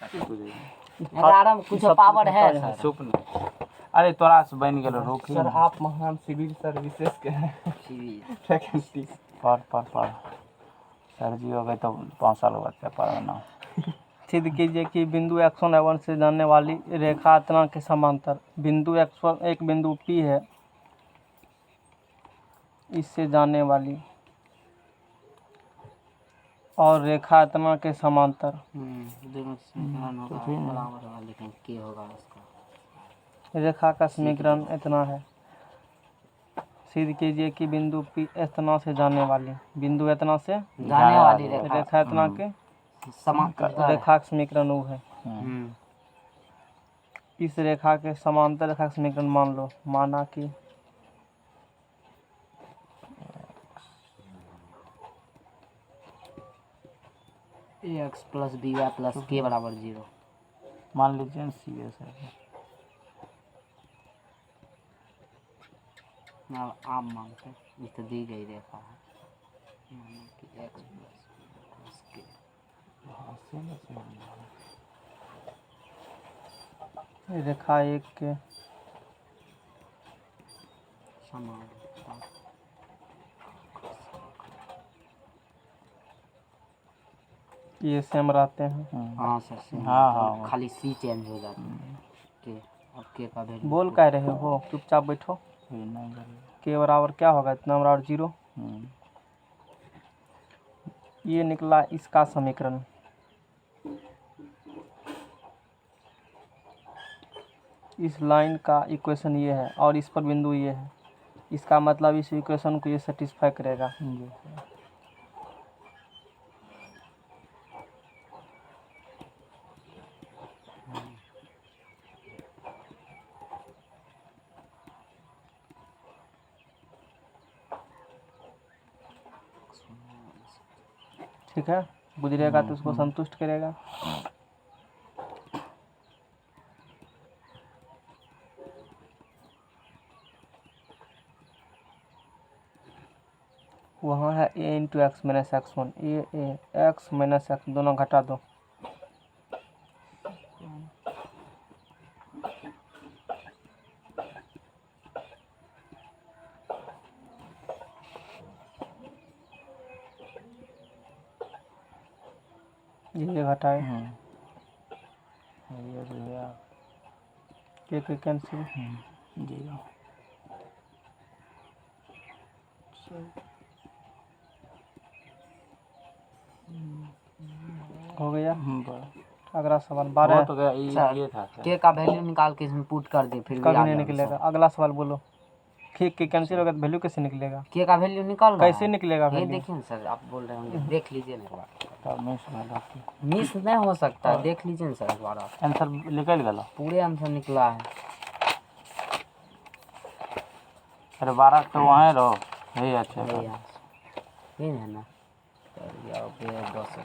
आराम कुछ पावर है सर। चुप नहीं, अरे तोरा से बन गेलो रोक सर आप महान सिविल सर्विसेज के हैं। फैकल्टी पढ़ सर जी हो गए तो 5 साल बाद पेपर ना। सिद्ध कीजिए कि बिंदु x1 से जाने वाली रेखा इतना के समांतर बिंदु x1 एक बिंदु P है, इससे जाने वाली और रेखा इतना के समांतर दोनों समीकरण होगा बराबर होगा, लेकिन क्या होगा उसका? रेखा का समीकरण इतना है। सिद्ध कीजिए कि बिंदु P इतना से जाने वाली बिंदु इतना से जाने वाली रेखा इतना के समांतर रेखा का समीकरण वो है। इस रेखा के समांतर रेखा का समीकरण मान लो, माना कि x plus B Y plus के बराबर 0। मान लीजिए सी है सर। आम मानते ये तो दी गई रेखा है, माना कि x प्लस के रेखा एक के समान। ये सेम रहते हैं। हाँ सर से हाँ। खाली सी चेंज हो जाती है के, और के का वैल्यू बोल कह रहे हो, चुपचाप बैठो। के बराबर क्या होगा, इतना बराबर 0। ये निकला इसका समीकरण। इस लाइन का इक्वेशन ये है और इस पर बिंदु ये है, इसका मतलब इस इक्वेशन को ये सेटिस्फाई करेगा। ठीक है, गुजरेगा तो उसको संतुष्ट करेगा। वहाँ है a into x minus x1, A x minus x दोनों घटा दो। ये घटाए के कैंसिल 0। हो गया। अगला सवाल 12 तो ये था के का वैल्यू निकाल के इसमें पुट कर दे, फिर भी कभी आ नहीं जाएगा निकलेगा। सर। अगला सवाल बोलो। के कैंसिल होगा तो वैल्यू कैसे निकलेगा? के का वैल्यू निकाल रहा कैसे है? निकलेगा ये वैल्यू? देखिए ना सर, आप बोल रहे होंगे, देख लीजिए ना एक बार। मिस मिस नहीं हो सकता है, देख लीजिए ना सर एक बार आप। आंसर निकल गया। पूरे आंसर निकला है। अरे 12 तो वहाँ रहो। यही अच्छा है। ये है ना, 10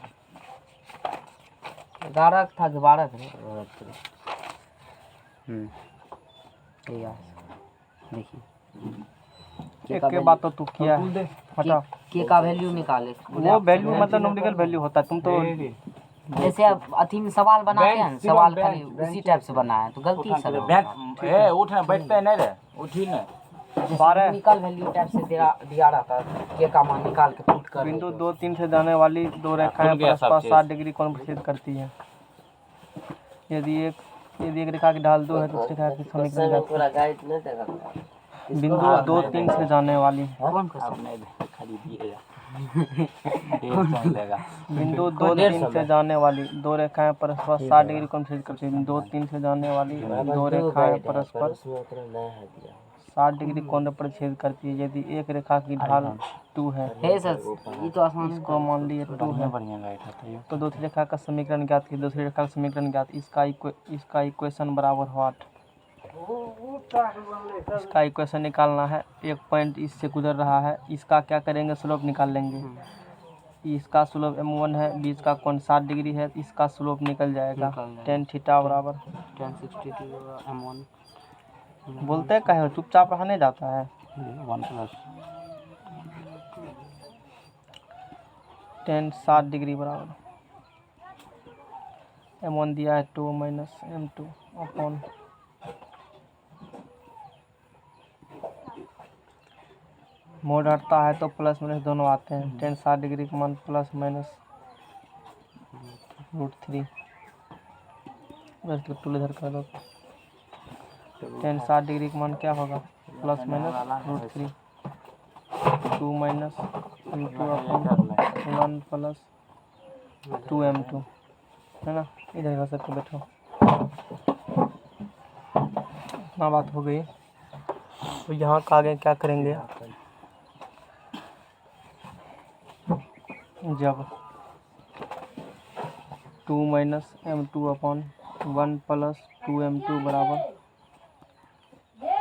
11 था कि 12 था। देखिए एक के बात तो तू किया है, हटा। के का वैल्यू निकाले। वो वैल्यू मतलब न्यूमेरिकल वैल्यू होता है। तुम तो जैसे अब अथी में सवाल बनाते हैं, सवाल खाली उसी टाइप से बना है, तो गलती है सर। ए उठना बैठते नहीं रे, उठी ना। 12 निकल वैल्यू टाइप से दिया रहता है, के का मान निकाल के पुट कर बिंदु 2, 3 से जाने वाली दो रेखाएं परस्पर 60 डिग्री कोण पर छेद करती है। यदि एक रेखा की ढाल 2 है तो उस रेखा की समीकरण ज्ञात करें। बिंदु 2, 3 से जाने वाली बिंदु 2, 3 से जाने वाली दो रेखाएं परस्पर 60 डिग्री कोण पर छेद करती है। 2, 3 से जाने वाली दो रेखाएं परस्पर 60 डिग्री कोण पर छेद करती है। यदि एक रेखा की ढाल 2 है, सर, ये तो आसान इसको मान लिए 2 है, तो दूसरी रेखा का समीकरण ज्ञात कीजिए। दूसरी रेखा का समीकरण ज्ञात, इसका इक्वेशन बराबर हो 8। इसका इक्वेशन निकालना है। एक पॉइंट इससे गुजर रहा है, इसका क्या करेंगे, स्लोप निकाल लेंगे। इसका स्लोप m1 है, बीच का कोण 60 डिग्री है, इसका स्लोप निकल जाएगा tan थीटा बराबर tan 60 m1। बोलते कहे हो, चुपचाप रहने जाता है। 1 tan 60 डिग्री बराबर m1 दिया है 2 माइनस m2 अपॉन मोड हटता है तो प्लस माइनस दोनों आते हैं। टेन 60 डिग्री का मान प्लस माइनस √3 टूल इधर कर दो। टेन 60 डिग्री का मान क्या होगा plus minus √3 2 minus m2 upon 1 plus 2 m2 है ना। इधर का सबको बैठो, इतना बात हो गई। तो यहाँ का आगे क्या करेंगे, जब 2 minus m2 upon 1 plus 2 m2 बराबर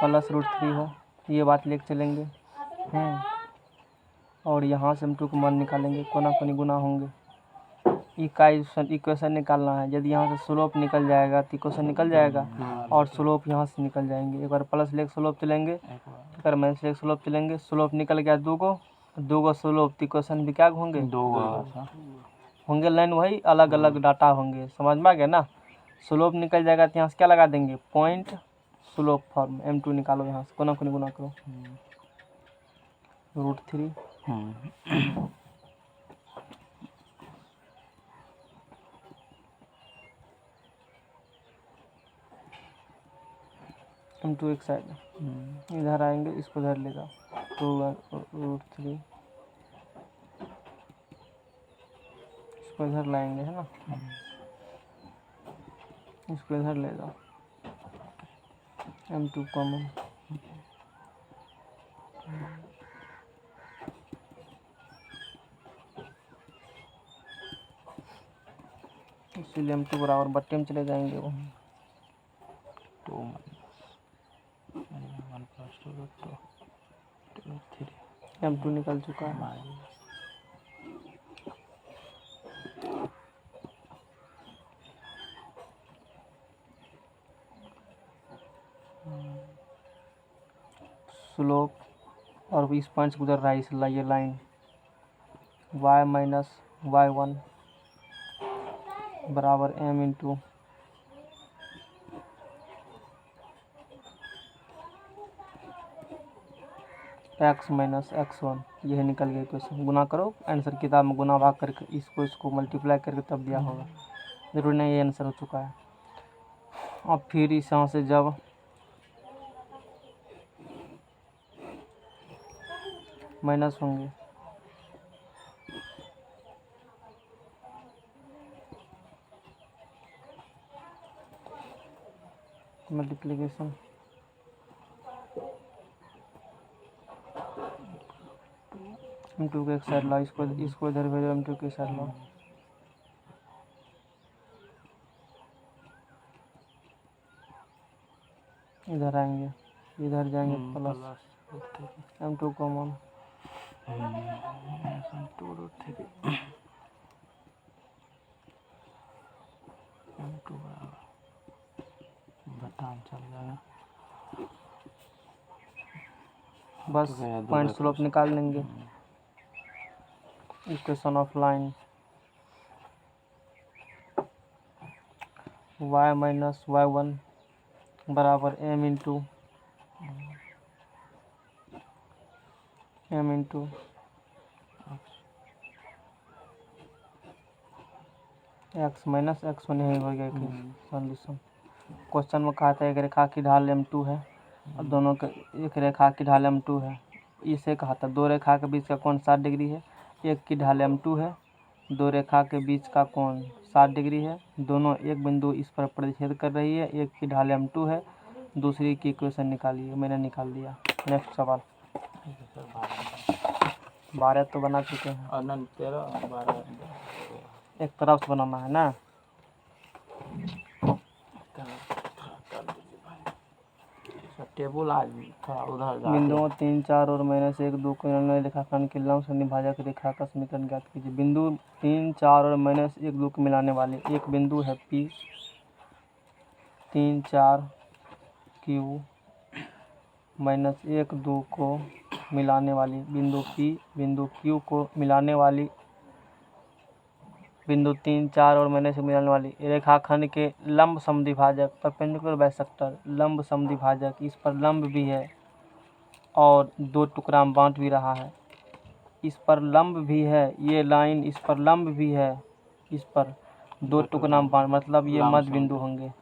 प्लस √3 हो, ये बात लेके चलेंगे। और यहाँ से m2 को मान निकालेंगे, कोना कोनी गुना होंगे। इक्वेशन निकालना है। यदि यहाँ से स्लोप निकल जाएगा तो इक्वेशन निकल जाएगा और स्लोप यहाँ से निकल जाएंगे। एक बार प्लस लेके स्लोप चलेंगे, एक बार माइनस लेके स्लोप चलेंगे। स्लोप निकल गया 2 गो स्लोप, तो इक्वेशन भी क्या होंगे 2 होंगे। लाइन वही, अलग अलग डाटा होंगे। समझ में आ गया ना। स्लोप निकल जाएगा तो यहाँ से क्या लगा देंगे पॉइंट स्लोप फॉर्म। m2 निकालो, यहाँ से कोना कोनी गुना करो √3 m2 एक साइड इधर आएंगे, इसको इधर ले जाओ 2 √3 इसको इधर लाएंगे है ना, इसको इधर ले जाओ m2 कॉमन इसीलिए m2 बराबर बट्टे में चले जाएंगे वो 2 1 प्लस 2 3 m2 निकल चुका है। स्लोप और इस पॉइंट से गुजर रहा है, इसलिए ये लाइन y माइनस y1 बराबर m into x minus x1। यह निकल गया क्वेश्चन। गुना करो, आंसर किताब में गुना भाग करके इसको मल्टीप्लाई करके तब दिया होगा। जरूरी नहीं ये आंसर हो चुका है। अब फिर इस यहाँ से जब माइनस होंगे मल्टीप्लिकेशन m2 को एक साइड लाओ, इसको इधर भेजो, m2 के साइड लाओ। इधर आएंगे, इधर जाएंगे प्लस m2 कॉमन चल जाएगा। बस पॉइंट स्लोप निकाल लेंगे। Equation of line y minus y1 बराबर m into x minus x1 यही हो गया सॉल्यूशन। क्वेश्चन में कहा था एक रेखा की ढाल m2 है और दोनों के एक रेखा की ढाल m2 है। इसे कहा था दो रेखा के बीच का कोण 60 डिग्री है। एक की ढाल m2 है, दो रेखा के बीच का कोण 60 डिग्री है। दोनों एक बिंदु इस पर प्रतिच्छेद कर रही है। एक की ढाल m2 है, दूसरी की इक्वेशन निकालिए। मैंने निकाल दिया। नेक्स्ट सवाल 12 तो बना चुके हैं, और 13 12 एक तरफ से बनाना है ना। टेबल आज थोड़ा उधर जा बिंदुओं 3, 4 और -1, 2 को निर्णय रेखाखंड के लंब निभाजक रेखा का समीकरण ज्ञात कीजिए। बिंदु 3, 4 और -1, 2 को मिलाने वाले एक बिंदु है P। 3, 4 Q -1, 2 को मिलाने वाली बिंदु P, बिंदु Q को मिलाने वाली बिंदु 3, 4 और माइनस से मिलाने वाली रेखाखंड के लंब समद्विभाजक परपेंडिकुलर बाइसेक्टर लंब समद्विभाजक, इस पर लंब भी है और 2 टुकड़ा में बांट भी रहा है। इस पर लंब भी है, ये लाइन इस पर लंब भी है, इस पर 2 टुकड़ा में बांट, मतलब ये मध्य बिंदु होंगे।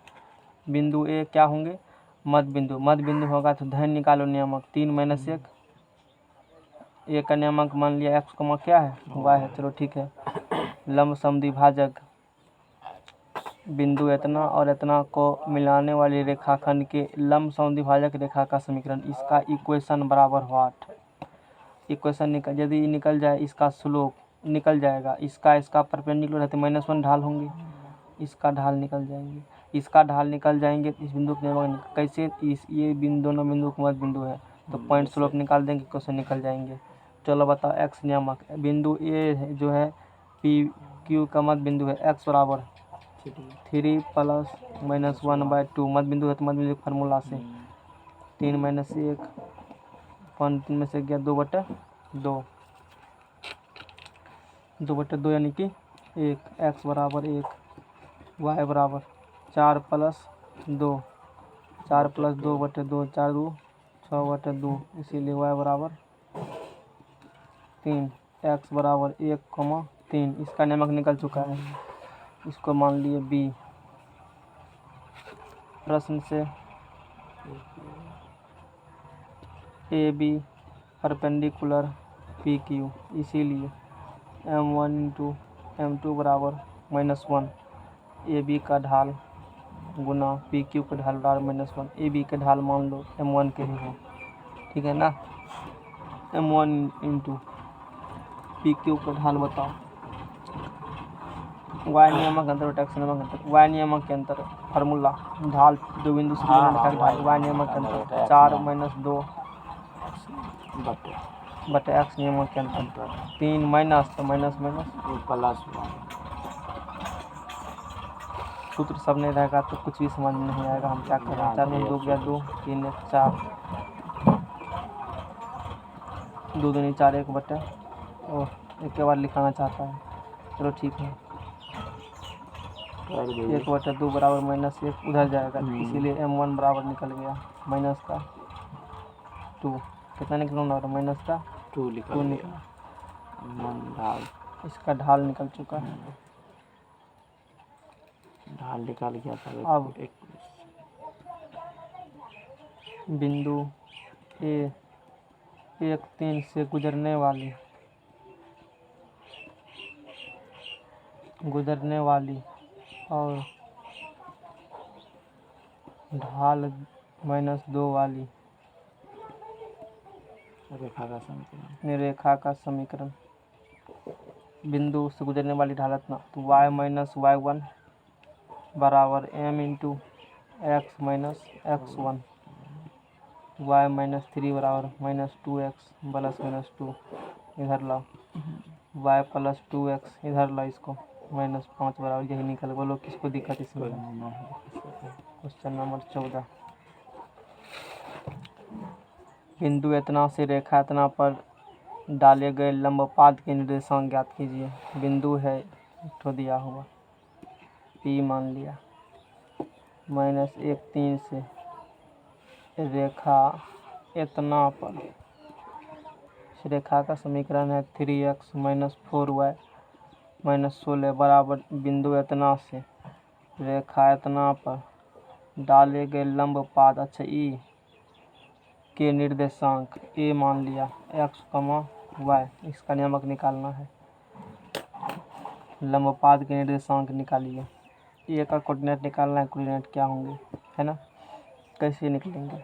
बिंदु ए क्या होंगे? मध्य बिंदु। मध्य बिंदु होगा तो धन निकालो नियामक 3 माइनस 1। ए का नियामक मान लिया एक्स कमा क्या है? वाई है। चलो ठीक है। लंब समद्विभाजक बिंदु इतना और इतना को मिलाने वाली रेखाखंड के लंब समद्विभाजक रेखा का समीकरण, इसका इक्वेशन बराबर व्हाट? इक्वेशन निकल, यदि निकल जाए इसका स्लोप निकल जाएगा, इसका परपेंडिकुलर है तो -1 ढाल होंगे, इसका ढाल निकल जाएंगे, इसका ढाल निकल जाएंगे। इस बिंदु के नियामक कैसे? ये बिंदु दोनों बिंदु का मध्य बिंदु है तो पॉइंट स्लोप निकाल देंगे, इक्वेशन निकल जाएंगे। चलो बताओ एक्स नियामक बिंदु ए जो है पी क्यू का मध्य बिंदु है, एक्स बराबर 3 + -1/2 मध्य बिंदु है तो मध्य बिंदु के फार्मूला से 3 - 1 3 में से गया 2/2 2/2 यानी कि 1, एक्स बराबर 1, वाई बराबर 4 + 2 4 + 2/2 4 2 6/2, इसीलिए वाई बराबर 3, एक्स बराबर 1,3। इसका नियामक निकल चुका है, इसको मान लिए बी। प्रश्न से A B perpendicular P Q, इसीलिए m1 × m2 बराबर -1, ए बी का ढाल गुना पी क्यू का ढाल बराबर -1। ए बी का ढाल मान लो m1 के ही हो, ठीक है ना। m1 × पी क्यू का ढाल बताओ। वाई नियामक अंतर और एक्स नियामक अंतर। वाई नियामक के अंतर फार्मूला ढाल जो बिंदु से लिखा ढाल, वाई नियामक के अंतर 4 - 2 बटे एक्स नियामक के अंतर 3 माइनस तो माइनस +1। सूत्र सब नहीं रहेगा तो कुछ भी समझ में नहीं आएगा। हम क्या कर रहे हैं? 4 में 2 गया 2, 3 1 4 2 दूनी 4 1 बटे और एक के बाद लिखाना चाहता है। चलो ठीक है, 1/2 बराबर -1 उधर जाएगा, इसीलिए m1 बराबर निकल गया -2। कितना निकलना था? -2 निकला। इसका ढाल निकल चुका है। ढाल निकाल गया था। अब बिंदु ए 1 3 से गुजरने वाली और ढाल -2 वाली रेखा का समीकरण। बिंदु से गुजरने वाली ढाल इतना तो y - y1 बराबर m × x - x1, y -3 बराबर -2x + -2 इधर लाओ, y + 2x इधर लाओ, इसको -5 बराबर यही निकल। बोलो किसको दिक्कत इसमें? Question number 14। बिंदु इतना से रेखा इतना पर डाले गए लंबपाद के निर्देशांक ज्ञात कीजिए। बिंदु है तो दिया हुआ P मान लिया, -1 3 से रेखा इतना पर, इस रेखा का समीकरण है 3x - 4y - 16 बराबर बिंदु इतना से रेखा इतना पर डाले गए लंबपाद, अच्छा ई के निर्देशांक ए मान लिया x, y, इसका नियामक निकालना है। लंबपाद के निर्देशांक निकालिए। ए का कोऑर्डिनेट निकालना है, कोऑर्डिनेट क्या होंगे, है ना। कैसे निकलेंगे?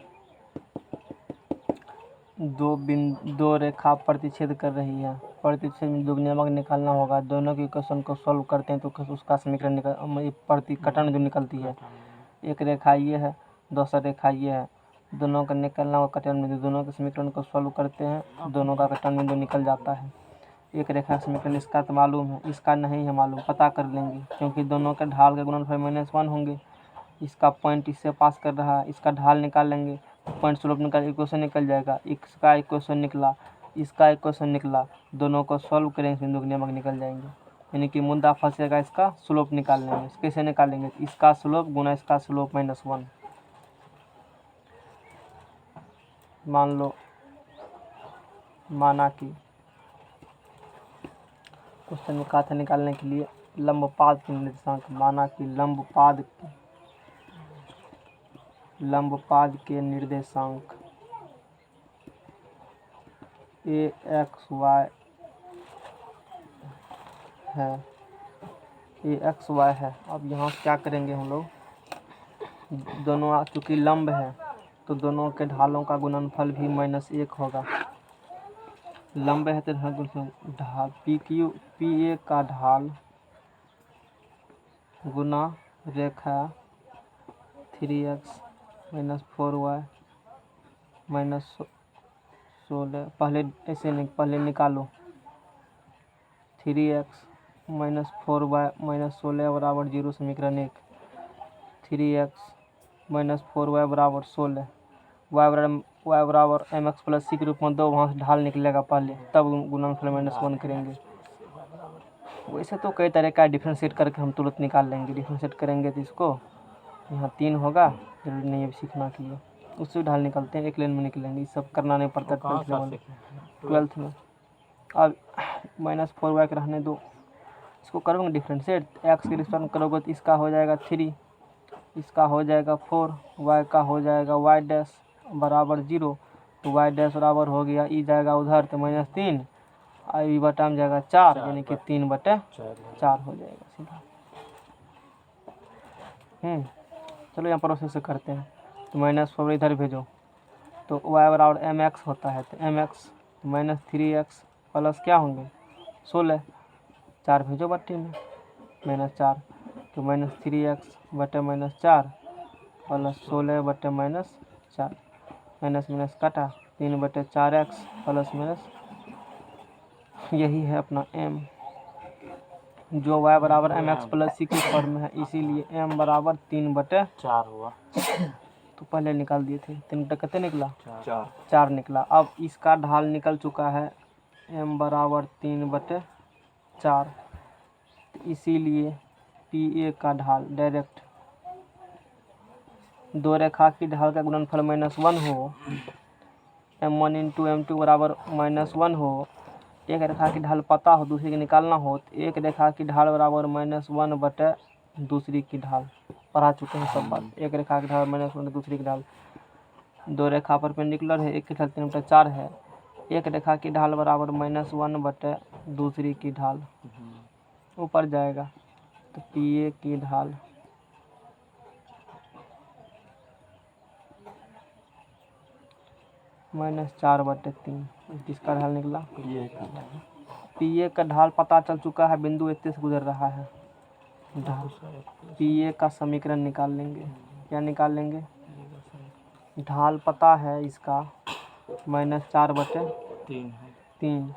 दो रेखा प्रतिच्छेद कर रही है, प्रतिच्छेद में दो नियामक निकालना होगा। दोनों की इक्वेशन को सॉल्व करते हैं तो उसका समीकरण प्रतिकटन जो निकलती है। एक रेखा ये है, दूसरा रेखा ये है, दोनों का निकलना होगा कटन बिंदु। दोनों के समीकरण को सॉल्व करते हैं, दोनों का कटन बिंदु निकल जाता है। एक रेखा समीकरण इसका तो मालूम है, इसका नहीं है मालूम, पता कर लेंगे क्योंकि दोनों के ढाल के गुणनफल -1 होंगे। इसका पॉइंट इससे पास कर रहा है, इसका ढाल निकाल लेंगे, पॉइंट स्लोप निकाल, इक्वेशन निकल जाएगा। इसका इक्वेशन निकला, इसका इक्वेशन निकला, दोनों को सॉल्व करेंगे, बिंदु के नियामक निकल जाएंगे। यानी कि मुद्दा फंसेगा इसका स्लोप निकालने में। कैसे निकालेंगे? इसका स्लोप गुना इसका स्लोप -1। मान लो, माना कि क्वेश्चन में कहा था निकालने के लिए लंबपाद के निर्देशांक। माना कि लंबपाद के निर्देशांक AXY है। अब यहाँ क्या करेंगे हम लोग, दोनों चूँकि लंब है तो दोनों के ढालों का गुणनफल भी -1 होगा। लंब है तो ढाल PA का ढाल गुना रेखा 3x - 4y - 16। पहले ऐसे नहीं, पहले निकालो 3x - 4y - 16 बराबर 0। समीकरण 1 3x - 4y बराबर 16, y बराबर mx + c के रूप में 2, वहाँ से ढाल निकलेगा पहले, तब गुणनफल -1 करेंगे। वैसे तो कई तरह का डिफ्रेंशिएट करके हम तुरंत निकाल लेंगे। डिफ्रेंशिएट करेंगे तो इसको यहाँ 3 होगा, जरूरी नहीं है सीखना के लिए, उससे ढाल निकलते हैं, एक लाइन में निकलेंगे। ये सब करना नहीं पड़ता 12th में। अब -4y के रहने दो, इसको करोगे डिफ्रेंशिएट, x के रिस्पेक्ट में करोगे तो इसका हो जाएगा 3, इसका हो जाएगा 4, y का हो जाएगा y डैश बराबर 0, तो y डैश बराबर हो गया, ई जाएगा उधर तो -3, और ई बटा में जाएगा 4, यानी कि 3/4 हो जाएगा सीधा। चलो यहाँ प्रोसेस से करते हैं। तो -4 इधर भेजो तो y बराबर mx होता है, तो mx -3x प्लस क्या होंगे 16, 4 भेजो बट्टी में -4, तो -3x बटे -4 प्लस 16 बटे -4, माइनस काटा 3/4x प्लस माइनस, यही है अपना m, जो y बराबर mx + c के फॉर्म में है, इसीलिए m बराबर 3/4 हुआ। तो पहले निकाल दिए थे। 3 बटे कितने निकला? 4 निकला। अब इसका ढाल निकल चुका है m बराबर 3/4, इसीलिए PA का ढाल डायरेक्ट, दो रेखा की ढाल का गुणनफल -1 हो, m1 × m2 बराबर -1 हो, एक रेखा की ढाल पता हो, दूसरी की निकालना हो, तो एक रेखा की ढाल बराबर -1 बटे दूसरी की ढाल। पढ़ा चुके हैं सब बात। एक रेखा की ढाल -1 दूसरी की ढाल, दो रेखा परपेंडिकुलर है, एक की ढाल 3/4 है, एक रेखा की ढाल बराबर -1 बटे दूसरी की ढाल, ऊपर जाएगा तो PA की ढाल -4/3, किसका ढाल निकला? PA का ढाल पता चल चुका है, बिंदु इतने से गुजर रहा है। ढाल PA का समीकरण निकाल लेंगे। क्या निकाल लेंगे? ढाल पता है इसका -4/3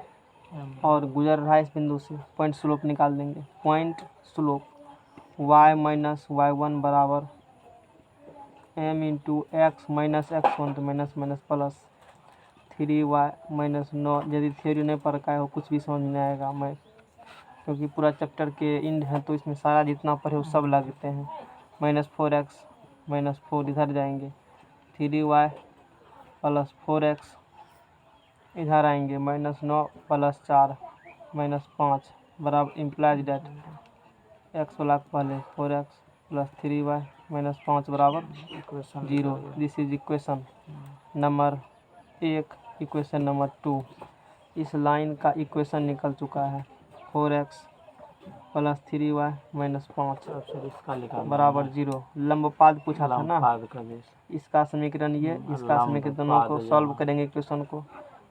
और गुजर रहा है इस बिंदु से, पॉइंट स्लोप निकाल देंगे। पॉइंट स्लोप y - y1 बराबर m × x - x1, तो माइनस प्लस 3y - 9। यदि थ्योरी नहीं पढ़ का हो, कुछ भी समझ में आएगा, मैं क्योंकि पूरा चैप्टर के एंड है तो इसमें सारा जितना पढ़े वो सब लगते हैं। -4x - 4 इधर जाएंगे, 3y + 4x इधर आएंगे, -9 + 4 -5 बराबर इम्प्लाइज डेट x वाला पहले 4x + 3y - 5 बराबर 0। This is equation number 1। Equation number 2, इस लाइन का इक्वेशन निकल चुका है 4x + 3y - 5 बराबर 0। लंबपाद पूछा था ना, इसका समीकरण ये, इसका समीकरण, दोनों को सॉल्व करेंगे इक्वेशन को।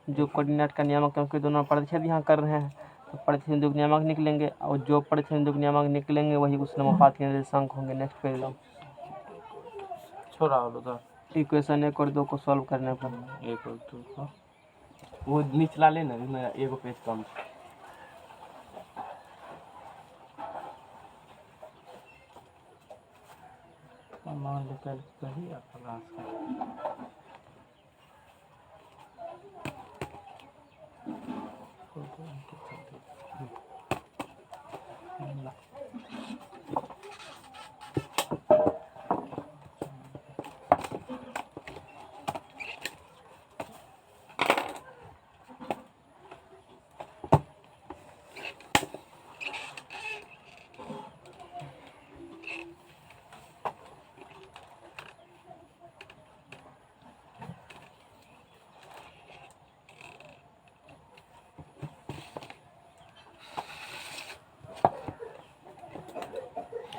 जो कोऑर्डिनेट का नियामक, क्योंकि दोनों परिच्छेद यहाँ कर रहे हैं तो परिच्छेद नियामक निकलेंगे, और जो परिच्छेद नियामक निकलेंगे वही उस लंबपाद के निर्देशांक होंगे। नेक्स्ट पेज लो, इक्वेशन 1 और 2 को सॉल्व करने पर 1 और 2 को वो निचला लेना, मेरा एगो पेज कम। मान लो कल कही क्लास का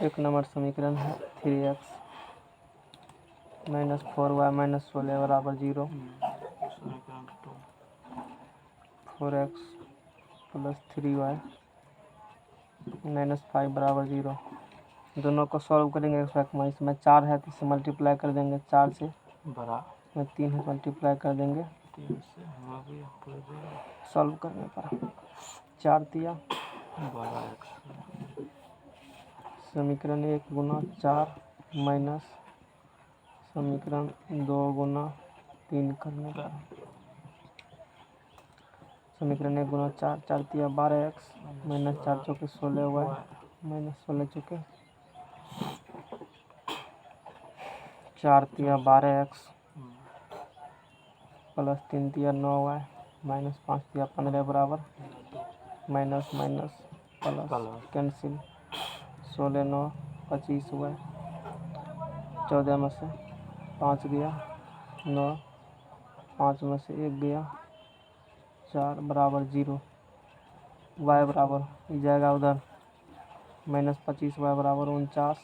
एक नंबर समीकरण है 3x माइनस 4y माइनस 16 बराबर 0, समीकरण 2 4x प्लस 3y माइनस 5 बराबर 0। दोनों को सॉल्व करेंगे x y इसमें 4 है तो इसे मल्टीप्लाई कर देंगे 4 से, बड़ा इसमें 3 है मल्टीप्लाई कर देंगे 3 से हो गया पूरे सॉल्व करने पर 4 दिया बड़ा x समीकरण 1 गुना 4 माइनस समीकरण 2 गुना 3 करने पर समीकरण 1 गुना 4 4 दिया 12x माइनस 4 चौके 16y माइनस 16 चौके 4 दिया 12x प्लस 3 दिया 9y माइनस 5 दिया 15 बराबर minus minus plus cancel 16 9 25y 14 में से 5 गया 9 5 में से 1 गया 4 बराबर 0। y बराबर ये जाएगा उधर माइनस 25y बराबर 49,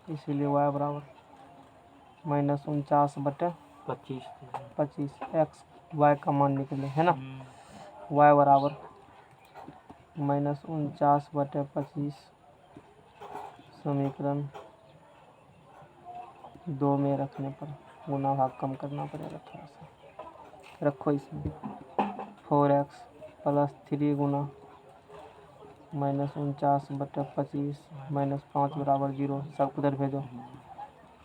इसीलिए y बराबर माइनस 49 बटे 25 x y का मान निकले है ना। y बराबर माइनस 49 बटे 25 समीकरण 2 में रखने पर गुना भाग कम करना पड़ेगा थोड़ा सा, रखो इसमें 4x प्लस 3 गुना माइनस 49 बटे 25 माइनस 5 बराबर 0, सब उधर भेजो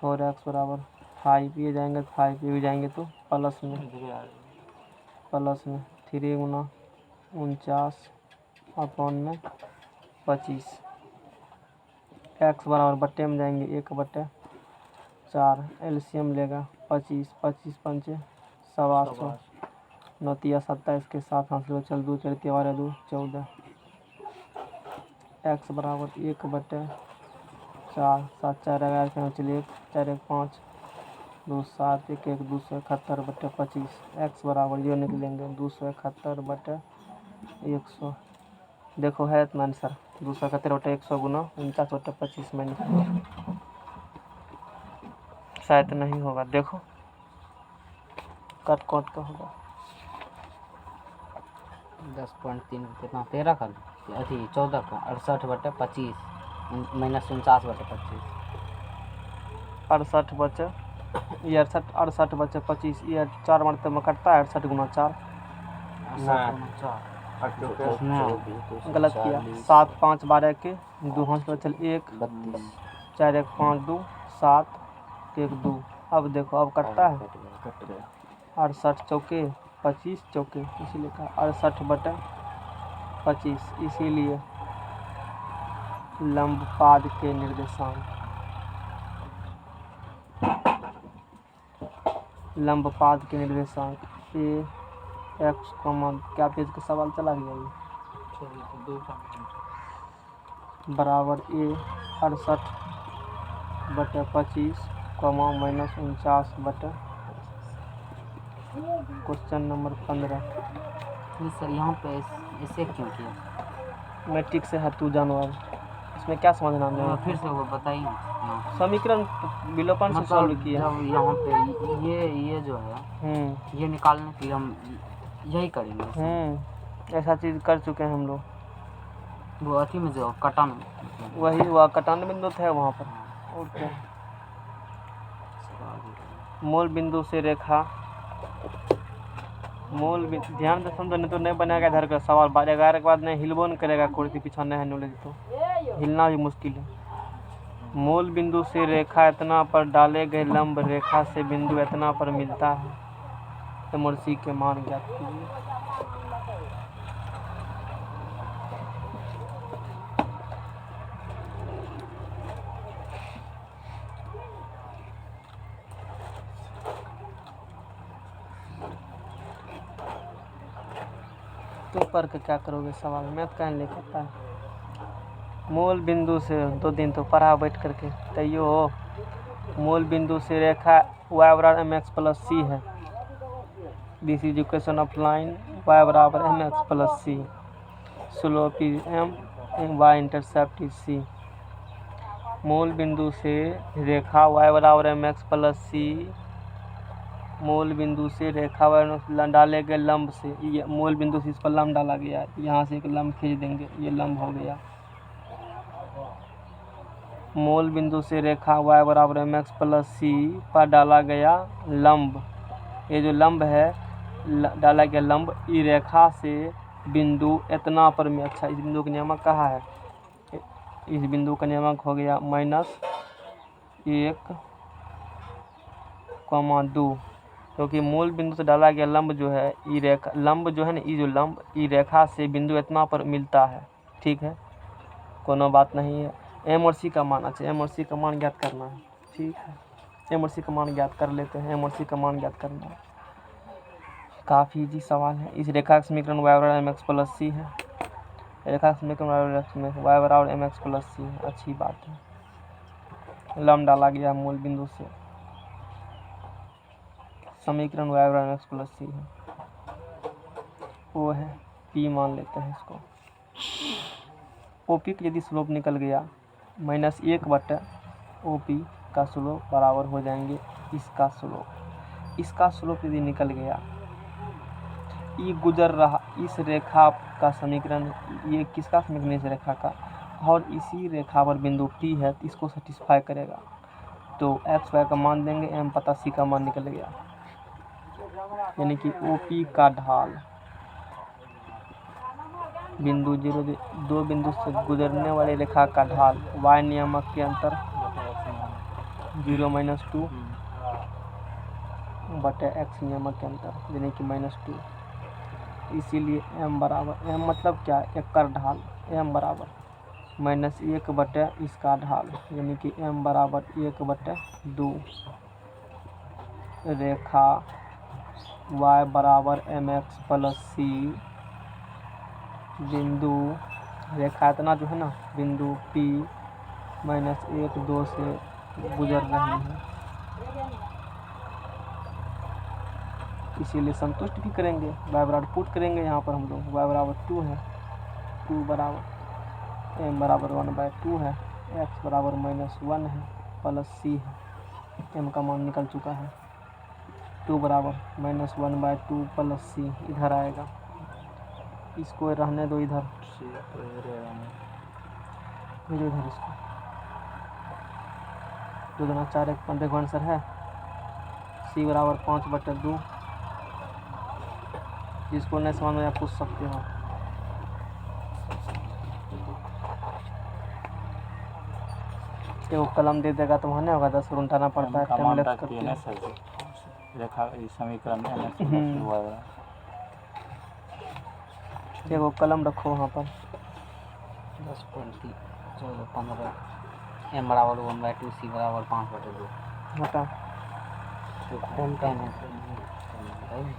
4x बराबर 5 ये जाएंगे 5 ये भी जाएंगे तो प्लस में 3 गुना 49 अपॉन में 25 x बराबर बट्टे में जाएंगे 1 बट्टे 4 एलसीएम लेगा 25 25 पंचे 800 9 तिया 27 के साथ हासिल चल 2 4 12 2 14 x बराबर 1 बटे 4 7 4 11 के चलिए 4 1 5 2 7 1 1 271 बटे 25 x बराबर जो निकलेंगे 271 बटे 100। देखो है इतना आंसर 271 बटे 100 गुना 49 बटे 25 में निकलेगा, शायद नहीं होगा, देखो कट कट का होगा 10.3 कितना 13 का अथी 14 का 68 बटे 25 माइनस 49 बटे 25 68 बचे ये 68 बचे 25 ये 4 मरते में कटता है 68 गुना 4 गलत किया 7 5 12 के 2 हाथ चल 1 4 1 5 2 7 1 2। अब देखो अब कटता है 68 चौके 25 चौके इसीलिए कहा 68 बटे 25, इसीलिए लंबपाद के निर्देशांक ए एक्स क्या पेज का सवाल चला गया ये बराबर ए 68 बटे 25 माइनस 49 बटे क्वेश्चन नंबर 15। सर यहाँ पे ऐसे क्यों किया? मैट्रिक से है तू जानवर, इसमें क्या समझना है? फिर से वो बताइए ना। समीकरण विलोपन से सॉल्व किया। जब यहाँ पे ये जो है ये निकालने के लिए हम यही करेंगे। ऐसा चीज़ कर चुके हैं हम लोग। वो अथी में जो कटन वही हुआ कटान बिंदु थे वहाँ पर। ओके मूल बिंदु से रेखा ध्यान से समझो नहीं तो नहीं बनेगा इधर का सवाल 11 के बाद नहीं हिलबो नहीं करेगा, कुर्सी पीछा नहीं है नॉलेज तो हिलना भी मुश्किल है। मूल बिंदु से रेखा इतना पर डाले गए लंब रेखा से बिंदु इतना पर मिलता है तो मूर्ति के मान ज्ञात कीजिए। तो पर के क्या करोगे सवाल मैथ कहीं ले सकता है। मूल बिंदु से 2 दिन तो पढ़ा बैठ करके तैयो मूल बिंदु से रेखा y बराबर mx प्लस सी है। This is equation of line y बराबर mx plus C, slope is m, y intercept is c। मूल बिंदु से रेखा y बराबर एम एक्स प्लस सी, मूल बिंदु से रेखा y डाले गए लंब से, ये मूल बिंदु से इस पर लंब डाला गया है, यहाँ से एक लंब खींच देंगे, ये लंब हो गया। मूल बिंदु से रेखा y बराबर एम एक्स प्लस सी पर डाला गया लंब, ये जो लंब है डाला गया लंब ई रेखा से बिंदु इतना पर में। अच्छा, इस बिंदु का नियामक कहाँ है? इस बिंदु का नियामक हो गया -1,2, क्योंकि मूल बिंदु से डाला गया लंब जो है ई रेखा, लंब जो है ना, ये जो लंब ई रेखा से बिंदु इतना पर मिलता है। ठीक है, कोनो बात नहीं है। एम और सी का मान, अच्छा एम और सी का मान ज्ञात करना है। ठीक है, एम और सी का मान ज्ञात कर लेते हैं। एम और सी का मान ज्ञात करना है, काफ़ी इजी सवाल है। इस रेखा का समीकरण y बराबर एम एक्स प्लस सी है। रेखा का समीकरण y बराबर एम एक्स प्लस सी है, अच्छी बात है। लंब डाला गया मूल बिंदु से, समीकरण y बराबर एम एक्स प्लस सी है, वो है p मान लेते हैं इसको। OP का यदि स्लोप निकल गया -1/OP का स्लोप बराबर हो जाएंगे इसका स्लोप। इसका स्लोप यदि निकल गया, ये गुजर रहा इस रेखा का समीकरण, ये किसका समीकरण? इस रेखा का, और इसी रेखा पर बिंदु P है, तो इसको सेटिस्फाई करेगा। तो x y का मान देंगे, m पता c का मान निकल गया, यानी कि OP का ढाल बिंदु 0, दो बिंदु से गुजरने वाली रेखा का ढाल y नियामक के अंतर 0-2 बटे x नियामक के अंतर, यानी कि -2। इसीलिए m बराबर, m मतलब क्या? एक का ढाल, m बराबर -1 बटे इसका ढाल, यानी कि m बराबर 1/2। रेखा y बराबर एम एक्स प्लस सी, बिंदु रेखा इतना जो है ना, बिंदु P -1-2 से गुजर रही है, इसीलिए संतुष्ट भी करेंगे। y बराबर पुट करेंगे यहाँ पर हम लोग, y बराबर 2 है, 2 बराबर m बराबर 1/2 है, x बराबर -1 है, प्लस c है, m का मान निकल चुका है। 2 बराबर -1/2 प्लस c इधर आएगा, इसको रहने दो इधर, भेजो इधर इसको। 2 दूना 4, 1 5 देखो आंसर है c बराबर 5/2। जिसको नहीं समझ में आप पूछ सकते हो। वो कलम दे देगा तो वहाँ होगा, 10 उठाना पड़ता है, टाइम लग करते हैं। रेखा समीकरण वो कलम रखो वहाँ पर। 10 20 14 15, m बराबर 1/2, c बराबर 5/2। हटा, तो कौन का है?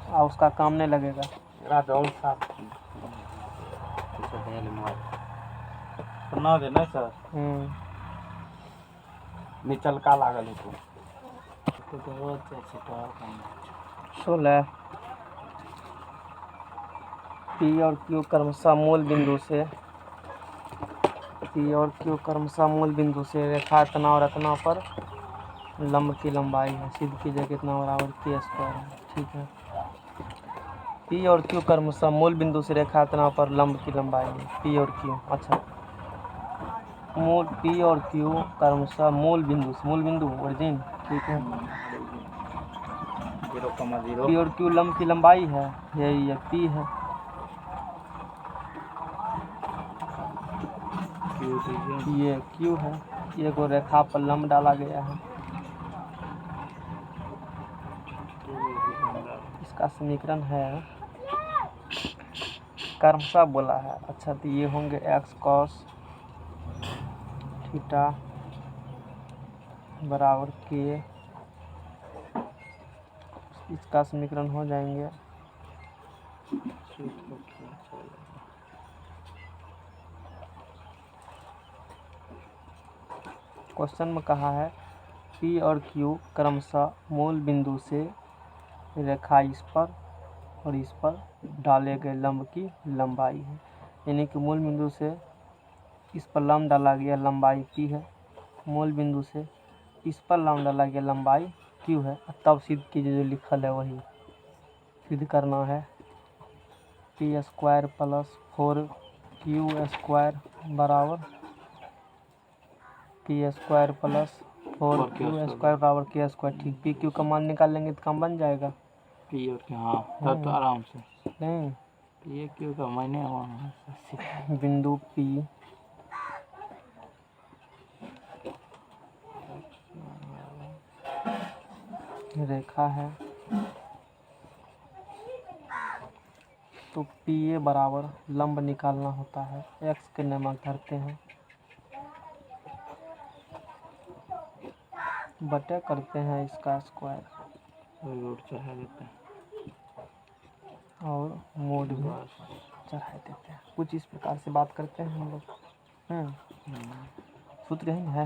और उसका काम नहीं लगेगा। ना देना सर, निचल का लागल है तो 16 P और Q क्रमशः मूल बिंदु से, P और Q क्रमशः मूल बिंदु से रेखा इतना और इतना पर लंब की लंबाई है, सिद्ध कीजिए कितना बराबर k² है। ठीक है, P और Q क्रमशः मूल बिंदु से रेखा इतना पर लंब की लंबाई है, P और Q। अच्छा, मूल P और Q क्रमशः मूल बिंदु से, मूल बिंदु ओरिजिन। ठीक है, 0,0 P और Q लंब की लंबाई है, यही है P है। ये Q है, ये को रेखा पर लंब डाला गया है, इसका समीकरण है क्रमशः बोला है। अच्छा, तो ये होंगे x cos थीटा बराबर k, इसका समीकरण हो जाएंगे क्वेश्चन में कहा है P और Q क्रमशः मूल बिंदु से रेखा इस पर और इस पर डाले गए लंब की लंबाई है, यानी कि मूल बिंदु से इस पर लंब डाला गया लंबाई P है मूल बिंदु से इस पर लैम्डा लगे लंबाई क्यू है, तब सिद्ध कीजिए जो लिखल है वही सिद्ध करना है। पी स्क्वायर प्लस 4 स्क्वायर बराबर पी स्क्वायर प्लस 4 स्क्वायर बराबर के स्क्वायर। ठीक, पी क्यू का मान निकाल लेंगे तो काम बन जाएगा। पी और के, हाँ तब तो आराम से। नहीं, पी क्यू का मैंने वहाँ बिंदु पी रेखा है तो पी ए बराबर लंब निकालना होता है, एक्स के नमक धरते हैं बटे करते हैं इसका स्क्वायर रूट चढ़ा देते हैं और मोड भी बस। चढ़ा देते हैं। कुछ इस प्रकार से बात करते हैं हम लोग। सूत्र यही है।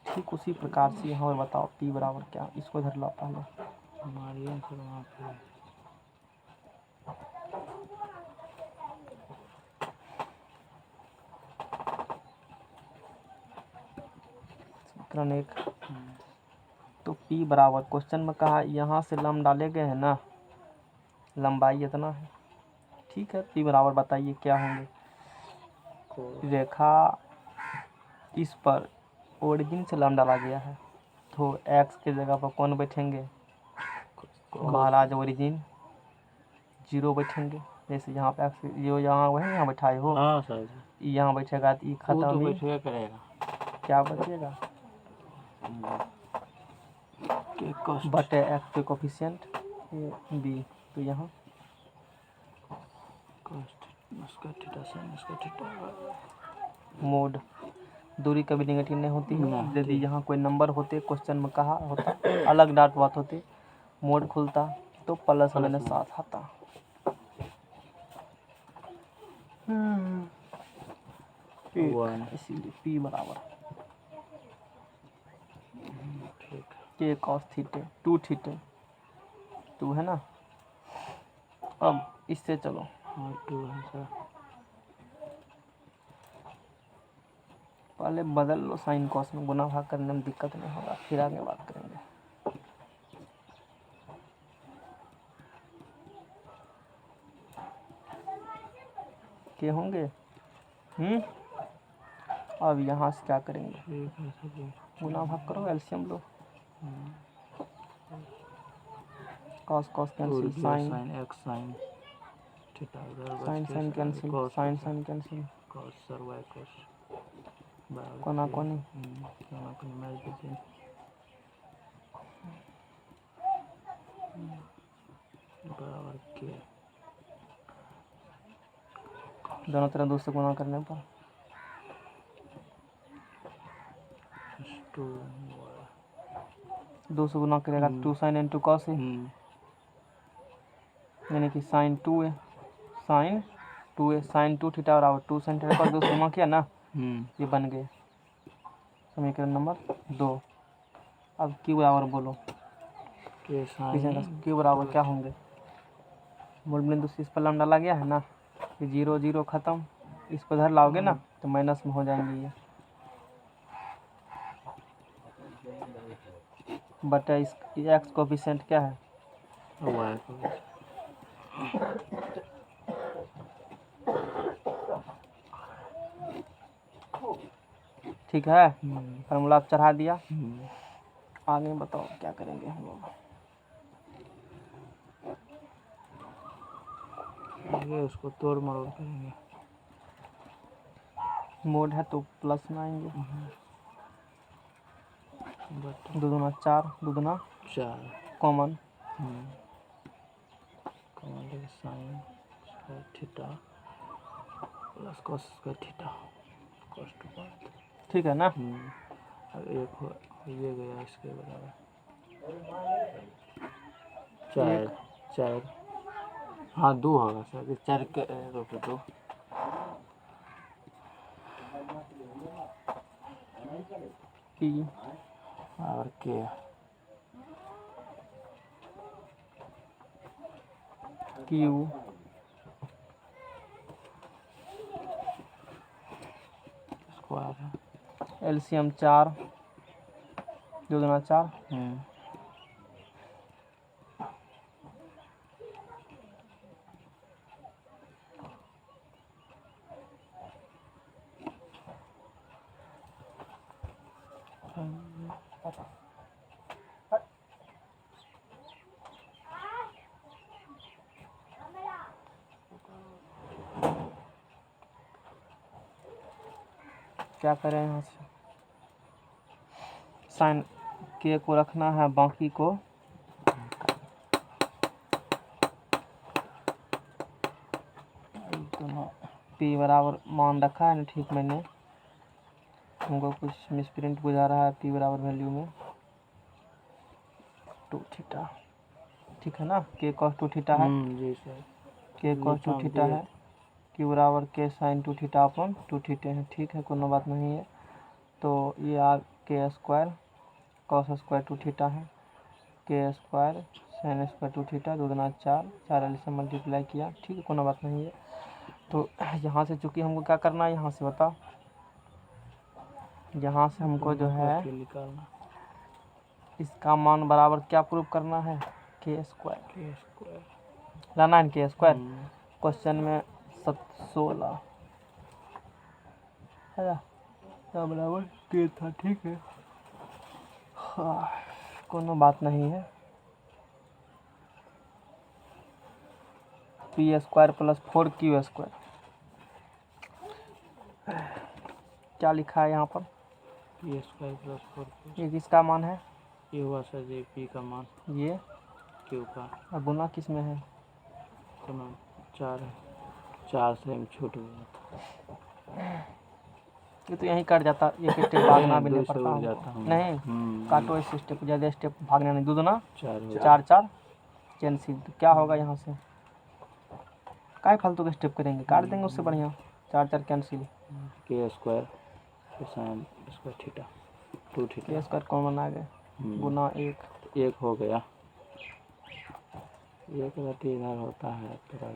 ठीक उसी प्रकार से यहाँ पर बताओ पी बराबर क्या, इसको धर लो पहले। मारिए फिर वहाँ पे समीकरण 1। तो P बराबर क्वेश्चन में कहा यहाँ से लंब डाले गए हैं ना, लंबाई इतना है। ठीक है, P बराबर बताइए क्या होंगे। रेखा इस पर ओरिजिन से लंब डाला गया है तो x के जगह पर कौन बैठेंगे, महाराज ओरिजिन 0 बैठेंगे। जैसे यहाँ पे x जो यहाँ वही यहाँ बैठाए हो, हाँ सर यहाँ बैठेगा तो वो खत्म तो ही, बैठेगा करेगा क्या बचेगा के कॉस्ट बटे x के कोफिशिएंट b। तो यहाँ कॉस्ट उसका थीटा sin उसका थीटा मोड दूरी कभी नेगेटिव नहीं होती है। ना, यदि यहाँ कोई नंबर होते क्वेश्चन में कहा होता अलग डाट बात होती, मोड खुलता तो प्लस मैंने साथ आता। इसीलिए P बराबर ठीक के कॉस थीटे 2 थीटे 2 है ना। अब इससे चलो और 2 है सर पहले बदल लो साइन कॉस में, गुना भाग करने में दिक्कत नहीं होगा, फिर आगे बात करेंगे। के होंगे अब यहाँ से क्या करेंगे, ठीक है सर गुना भाग करो, एलसीएम लो। Cos cos cancel, sine sin x sin theta उधर sine sine cancel, sine sine cancel, cos sir y cos बराबर कोना कोनी कोना कोनी मैच दीजिए बराबर के दोनों तरफ 2 से गुना करने पर 2 2 से गुना करेगा 2 साइन इंटू कॉस है, यानी कि साइन 2 है, साइन 2 है, साइन 2 थीटा बराबर 2 साइन थीटा पर 2 से गुना किया ना, ये बन गए समीकरण नंबर 2। अब क्यू बराबर बोलो, के sin क्यू बराबर क्या होंगे, मूल बिंदु से इस पर लंब डाला गया है ना, ये 0 0 खत्म, इस पर धर लाओगे ना तो माइनस में हो जाएंगे ये, बटा इस एक्स कोफिशिएंट क्या है y को ठीक है। फार्मूला आप चढ़ा दिया, आगे बताओ क्या करेंगे हम लोग। आगे उसको तोड़ मरोड़ करेंगे, मोड है तो प्लस में आएंगे, बट 2 दूना 4, 2 दूना 4 common, common sin square theta plus cos square theta cos 2 ठीक है ना। अब एक ये गया इसके बराबर 4 4 हाँ 2 होगा सर, 4 के रोक 2 पी और के क्यू स्क्वायर एलसीएम 4, 2 दूना 4, क्या करें यहाँ से, साइन के को रखना है, बाकी को पी बराबर मान रखा है ना, ठीक। मैंने हमको कुछ मिसप्रिंट बुझा रहा है, पी बराबर वैल्यू में 2 थीटा, ठीक है ना। के कॉस 2 थीटा है, जी सर। के कॉस 2 थीटा है, क्यू बराबर के साइन 2 थीटा अपन 2 थीटे हैं, ठीक है, कोई बात नहीं है। तो ये आ के स्क्वायर कॉस स्क्वायर 2 थीटा है, के स्क्वायर साइन स्क्वायर 2 थीटा, 2 दूना 4, 4 एल से मल्टीप्लाई किया, ठीक है, कोई बात नहीं है। तो यहाँ से चूँकि हमको क्या करना है, यहाँ से बता, यहाँ से हमको जो है निकालना, इसका मान बराबर क्या प्रूव करना है, के स्क्वायर लाना है, के स्क्वायर। क्वेश्चन में 16 है ना, बराबर के था, ठीक है, हाँ, कोनो बात नहीं है। P square plus 4 Q square, क्या लिखा है यहाँ पर, पी स्क्वायर प्लस 4, ये किसका मान है, ये हुआ सर जी पी का मान, ये क्यू का, और गुना किस में है, तो 4 है, 4 से हम छूट गया था। ये तो यहीं कट जाता, एक स्टेप भागना भी नहीं 2 से पड़ता उड़ जाता हूँ। नहीं, काटो इस स्टेप, ज़्यादा स्टेप भागना नहीं, 2 दूना 4 4 4 कैंसिल, तो क्या होगा यहाँ से, काय फालतू का स्टेप करेंगे, काट देंगे, उससे बढ़िया 4 4 कैंसिल, के square sine square theta 2 theta, के स्क्वायर कॉमन आ गए, गुना 1 हो गया, एक रति इधर होता है थोड़ा,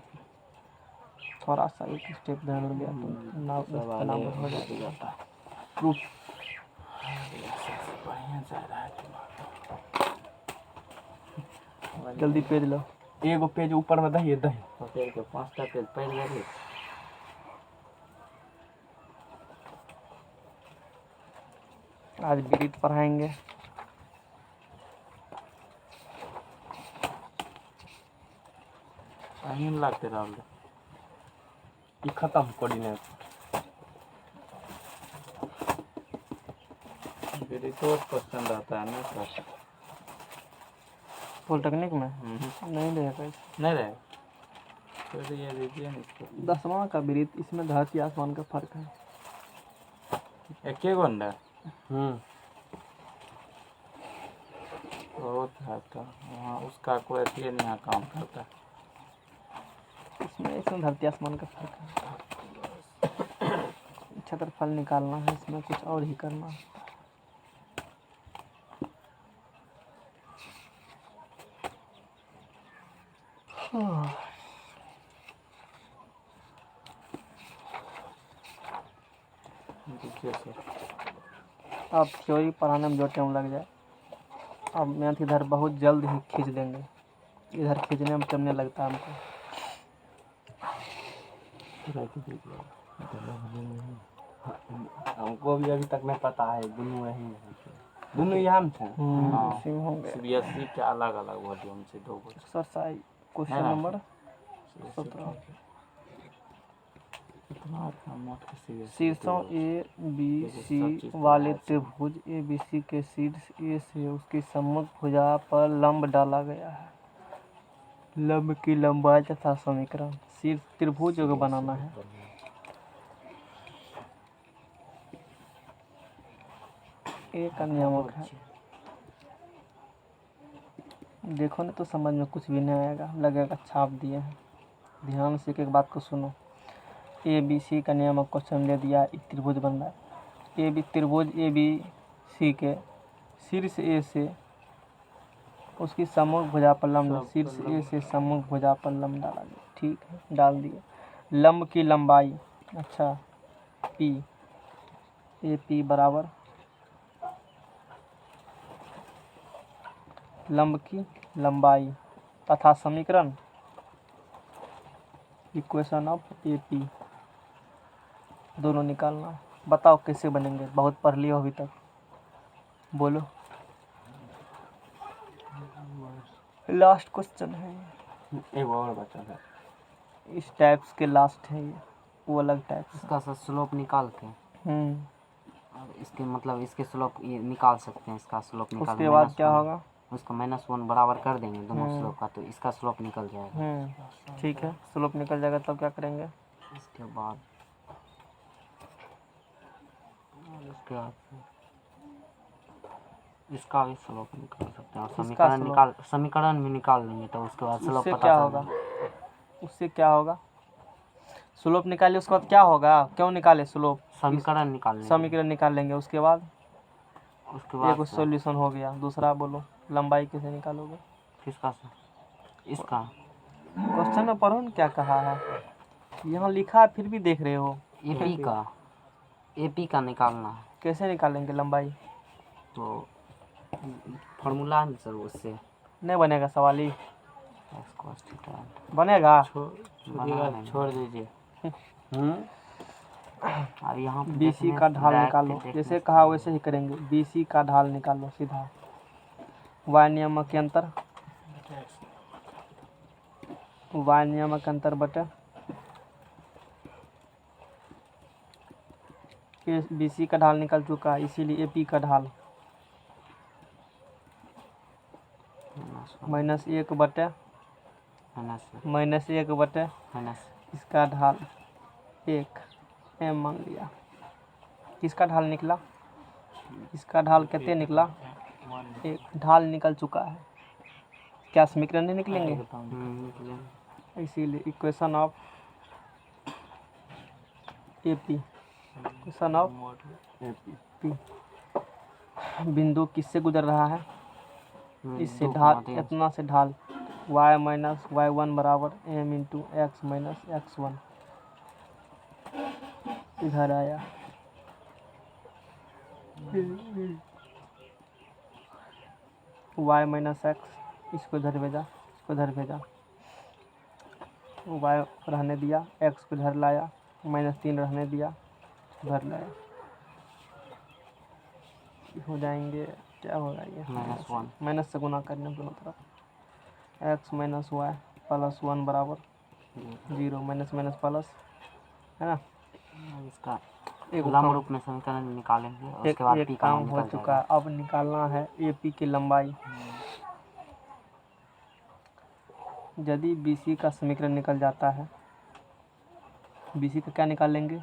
थोड़ा सा एक स्टेप ध्यान हो गया तो नाव बराबर हो जाता है। प्रूफ बढ़िया जा रहा है, जल्दी पेज लो, एगो पेज ऊपर में दही दही, पकड़ के 5टा पेज पढ़ ले। आज विदित पढ़ाएंगे, टाइम लगते राहुल, ये खत्म कोऑर्डिनेट, रिसोर्स क्वेश्चन रहता है ना सर, पॉलिटेक्निक में नहीं रहेगा, नहीं रहे तो ये दीजिए ना इसको, 10वां का विदित, इसमें धरती आसमान का फर्क है, एक ही घंटा बहुत है, तो वहाँ उसका कोई नहीं यहाँ काम करता, इसमें धरती आसमान का फर्क है। क्षेत्रफल निकालना है, इसमें कुछ और ही करना है। देखिए सर, अब थ्योरी पढ़ाने में जो टाइम लग जाए, अब मैथ इधर बहुत जल्द ही खींच देंगे, इधर खींचने में टाइम नहीं लगता हमको। हमको भी अभी तक नहीं पता है, दोनों यही है, दोनों यहाँ में थे। सिम होंगे सीबीएसई के अलग अलग वॉल्यूम से 2 गो, एक्सरसाइज क्वेश्चन नंबर 17, शीर्षों ए बी सी वाले त्रिभुज ए बी सी के शीर्ष ए से उसकी सम्मुख भुजा पर लंब डाला गया है, लंब की लंबाई तथा समीकरण, शीर्ष त्रिभुज को बनाना है। ए का नियामक है, देखो ना तो समझ में कुछ भी नहीं आएगा, लगेगा छाप दिए हैं। ध्यान से एक बात को सुनो, ए बी सी का नियामक क्वेश्चन दे दिया, एक त्रिभुज बन रहा है, ए बी त्रिभुज ए बी सी के शीर्ष ए से उसकी सम्मुख भुजा पर लंब, शीर्ष ए से सम्मुख भुजा पर लंब डाला गया, ठीक है, डाल दिए। लंब की लंबाई, अच्छा पी, ए पी बराबर लंब की लंबाई तथा समीकरण इक्वेशन ऑफ AP दोनों निकालना। बताओ कैसे बनेंगे, बहुत पढ़ लियो अभी तक, बोलो। लास्ट क्वेश्चन है ये। एक और बचा है। इस टाइप्स के लास्ट है ये, वो अलग टाइप। इसका सर स्लोप निकाल के और इसके मतलब इसके स्लोप ये निकाल सकते हैं। इसका स्लोप निकाल उसके बाद क्या होगा? उसका -1 बराबर कर देंगे दोनों स्लोप का, तो इसका स्लोप निकल जाएगा। ठीक है, स्लोप निकल जाएगा तब क्या करेंगे? इसके बाद इसका भी स्लोप निकाल सकते हैं और समीकरण भी निकाल लेंगे, तो उसके बाद स्लोप उससे पता क्या चल होगा? जाएगा। उससे क्या होगा? स्लोप निकालिए, उसके बाद क्या होगा? क्यों निकाले स्लोप? समीकरण निकाल लेंगे। उसके बाद एक सॉल्यूशन हो गया। दूसरा बोलो, लंबाई कैसे निकालोगे? किसका सर? इसका क्वेश्चन में पढ़ो ना क्या कहा है, यहाँ लिखा है फिर भी देख रहे हो। एपी का निकालना है। कैसे निकालेंगे लंबाई? तो फॉर्मूला है सर, उससे नहीं बनेगा सवाल ही। x cos थीटा बनेगा? छोड़ दीजिए। अब यहाँ पे BC का ढाल निकालो, जैसे कहा वैसे ही करेंगे। BC का ढाल निकालो सीधा। y नियमक के अंतर, y नियमक के अंतर बटे BC का ढाल निकल चुका है, इसीलिए AP का ढाल -1 बटे इसका ढाल 1 m मान लिया। किसका ढाल निकला? इसका ढाल कितने निकला? 1 ढाल निकल चुका है। क्या समीकरण नहीं निकलेंगे? इसीलिए equation of AP, equation of AP। बिंदु किससे गुजर रहा है? इससे ढाल, इतना से ढाल y माइनस y1 बराबर m into x minus x1 इधर आया। y माइनस x, इसको इधर भेजा, इसको इधर भेजा, y रहने दिया, x को इधर लाया, -3 रहने दिया, इधर लाया। हो जाएंगे, क्या होगा ये? माइनस से गुना करने दोनों तरफ। x माइनस वाई प्लस 1 बराबर 0, माइनस माइनस प्लस है ना। इसका एक लंब रूप में समीकरण निकालेंगे, उसके बाद एक काम हो चुका है। अब निकालना है AP की लंबाई। यदि BC का समीकरण निकल जाता है, BC का क्या निकालेंगे?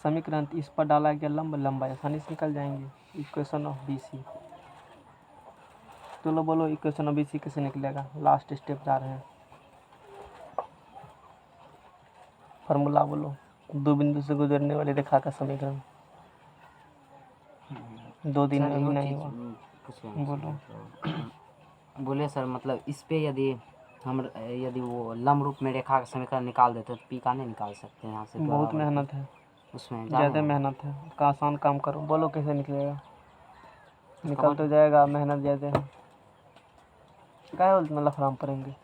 समीकरण, इस पर डाला गया लंबाई आसानी से निकल जाएंगे। इक्वेशन ऑफ BC, चलो बोलो इक्वेशन ऑफ BC कैसे निकलेगा? लास्ट स्टेप जा रहे हैं। फार्मूला बोलो, दो बिंदु से गुजरने वाली रेखा का समीकरण। 2 दिन में भी नहीं हुआ। बोलो। बोले सर, मतलब इस पे यदि वो लंब रूप में रेखा का समीकरण निकाल देते तो पी का नहीं निकाल सकते यहाँ से? बहुत मेहनत है, उसमें ज़्यादा मेहनत है। का आसान काम करो, बोलो कैसे निकलेगा? निकल तो जाएगा, मेहनत ज़्यादा है। क्या मतलब फराम करेंगे?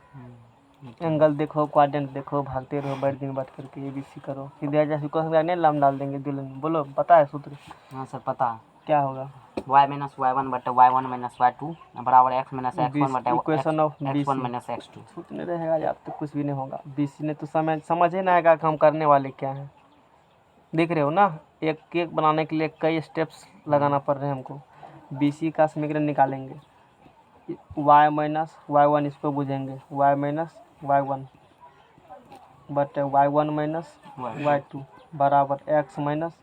एंगल देखो, क्वाड्रेंट देखो, भागते रहो बैठ दिन बैठ करके, ABC करो, सीधे जैसे नहीं लम डाल देंगे दिल। बोलो, पता है सूत्र? हाँ सर पता है। क्या होगा? y माइनस y1 बटे y1 माइनस y2 बराबर x माइनस x1 बटे equation of x1 minus x2। सूत्र नहीं रहेगा याद तो कुछ भी नहीं होगा। BC ने तो समझ ही ना आएगा कि हम करने वाले क्या हैं। देख रहे हो ना, एक केक बनाने के लिए कई स्टेप्स लगाना पड़ रहे हैं हमको। BC का समीकरण निकालेंगे, y माइनस y1 इसको बुझेंगे, y माइनस y1 बटे y1 माइनस y2 बराबर x माइनस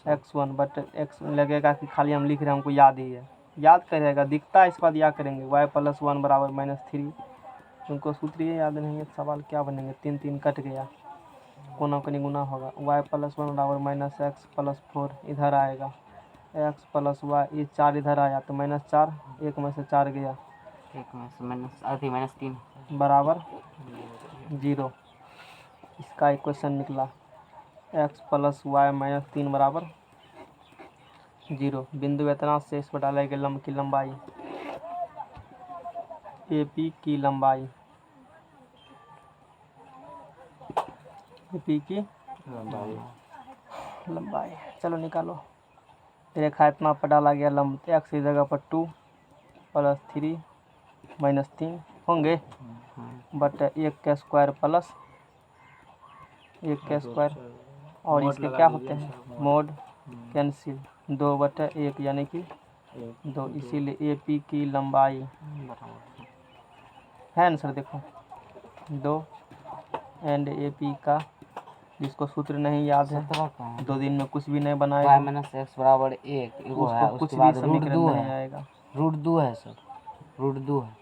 x1 बटे x। लगेगा कि खाली हम लिख रहे हैं, हमको याद ही है, याद करेगा, दिखता है, इसके बाद याद करेंगे। y प्लस 1 बराबर -3। तुमको सूत्र ये याद नहीं है, सवाल क्या बनेंगे? 3 3 कट गया, कोना कोनी गुना होगा। y प्लस 1 बराबर -x प्लस 4 इधर आएगा, x प्लस y, ये 4 इधर आया तो -4, 1 में से 4 गया, 1 में से -3 बराबर 0। इसका इक्वेशन निकला x प्लस y माइनस 3 बराबर 0। बिंदु इतना से इस पर डालेंगे लंब की लंबाई AP की लंबाई, AP की लंबाई, चलो निकालो। रेखा इतना पर डाला गया लंब, x की जगह पर 2 प्लस 3 माइनस 3 होंगे बट 1 का स्क्वायर प्लस 1 का स्क्वायर, और इसके क्या होते हैं मोड, कैंसिल 2/1 यानी कि 2, इसीलिए AP की लंबाई है आंसर देखो 2 एंड AP का, जिसको सूत्र नहीं याद है 17 का है। 2 दिन में कुछ भी नहीं y बनाएगा, माइनस एक्स बराबर 1 वो है, उसको कुछ उसके भी बाद रूट समीकरण 2 नहीं है, आएगा। रूट 2 है सर, रूट 2 है।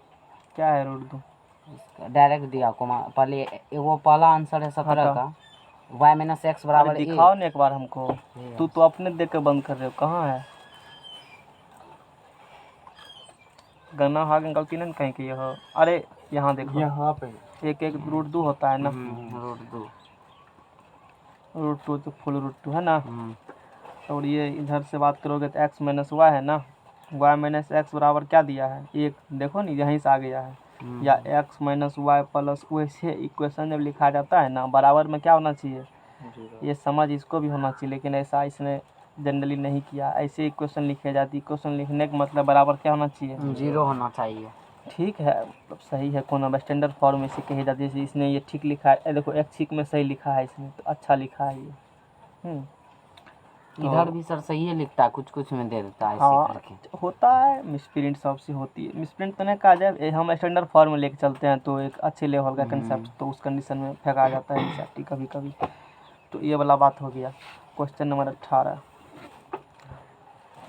क्या है रूट 2? इसका डायरेक्ट दिया कोमा, पहले वो पहला आंसर है 17 हटा। का, y माइनस एक्स अरे बराबर दिखाओ 1। ना एक बार हमको, तू तो अपने देख के बंद कर रहे हो, कहाँ है गन्ना हागे गलती नहीं कहीं की यह, अरे यहाँ देखो यहाँ पे 1 रूट 2 होता है ना, रूट 2। रूट 2 तो फुल रूट 2 है ना, और ये इधर से बात करोगे तो x माइनस वाई है ना, y माइनस एक्स बराबर क्या दिया है 1, देखो नहीं यहीं से आ गया है, या x माइनस वाई प्लस, वैसे इक्वेशन जब लिखा जाता है ना बराबर में क्या होना चाहिए, ये समझ इसको भी होना चाहिए, लेकिन ऐसा इसने जनरली नहीं किया, ऐसे इक्वेशन लिखे जाती, इक्वेशन लिखने का मतलब बराबर क्या होना चाहिए 0 होना चाहिए। ठीक है, मतलब सही है, कौन स्टैंडर्ड फॉर्म में से कही जाती है, इसने ये ठीक लिखा है, देखो एक ठीक में सही लिखा है इसने, तो अच्छा लिखा है ये। इधर भी सर सही है लिखता है, कुछ कुछ में दे देता है ऐसे हाँ करके। होता है, मिसप्रिंट सबसे होती है, मिसप्रिंट तो नहीं कहा जाए, हम स्टैंडर्ड फॉर्म में लेके चलते हैं तो एक अच्छे लेवल का कंसेप्ट, तो उस कंडीशन में फेंका जाता है एनसीईआरटी कभी कभी, तो ये वाला बात हो गया। क्वेश्चन नंबर 18,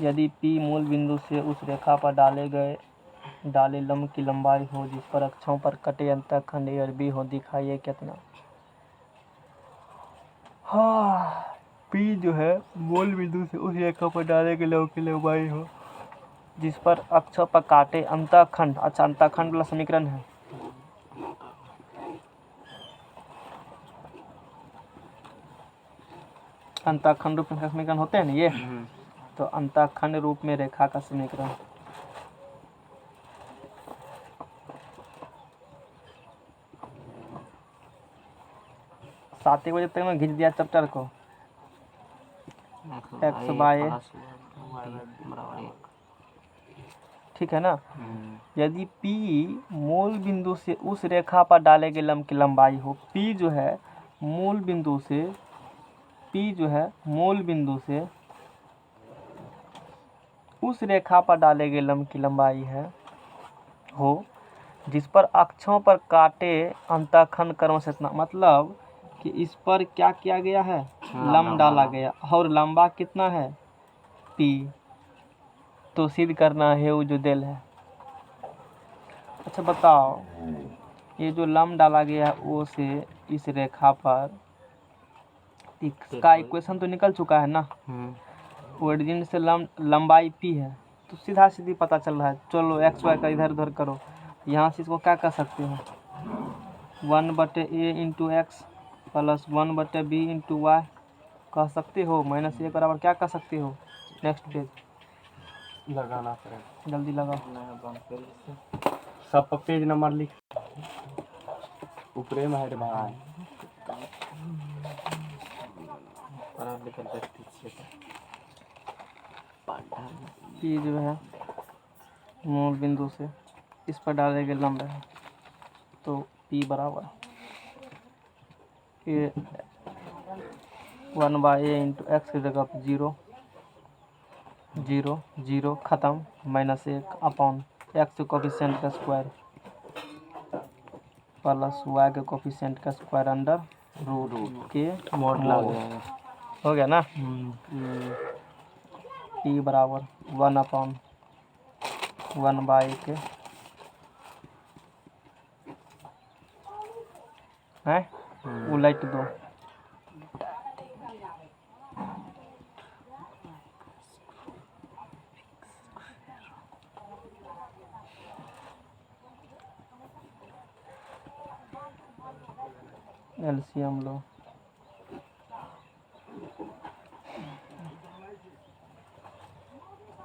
यदि P मूल बिंदु से उस रेखा पर डाले लंब की लंबाई हो जिस पर अक्षों पर कटे अंतःखंड A और B हो, दिखाइए कितना। हाँ, P जो है मूल बिंदु से उस रेखा पर डाले गए लंब की लंबाई हो जिस पर अक्षों पर काटे अंतःखंड, अच्छा अंतःखंड वाला समीकरण है, अंतःखंड रूप में समीकरण होते हैं ना ये, तो अंतःखंड रूप में रेखा का समीकरण, सात एक बजे तक मैं खींच दिया चैप्टर को, x बाय ठीक है ना। यदि P मूल बिंदु से उस रेखा पर डाले गए लंब की लंबाई हो, P जो है मूल बिंदु से, P जो है मूल बिंदु से उस रेखा पर डाले गए लंब की लंबाई है हो जिस पर अक्षों पर काटे अंतःखंड क्रम से इतना, मतलब कि इस पर क्या किया गया है लंब डाला गया, और लंबा कितना है P, तो सिद्ध करना है वो जो दिल है। अच्छा बताओ, ये जो लंब डाला गया है वो से इस रेखा पर, इसका इक्वेशन तो निकल चुका है ना, ओरिजिन से लंबाई P है, तो सीधा सीधी पता चल रहा है। चलो एक्स वाई का इधर उधर करो, यहाँ से इसको क्या कर सकते हो 1/a into X plus 1/b into Y कह सकते हो, माइनस 1 बराबर क्या कर सकते हो, नेक्स्ट पेज लगाना पड़ेगा, जल्दी लगाओ। सब पर पेज नंबर लिख, ऊपरे में है रे भाई, पढ़ा लिखल व्यक्ति छियै P जो है मूल बिंदु से इस पर डाले गए लंब है, तो P बराबर ये 1/a इंटू एक्स की जगह पर 0 0 0 ख़त्म, माइनस 1 अपॉन एक्स कोफिशिएंट का स्क्वायर प्लस वाई के कोफिशिएंट का स्क्वायर अंडर रूट के मोड लग गया, हो गया ना। P बराबर 1/1 के है, उलट दो, एलसीएम लो,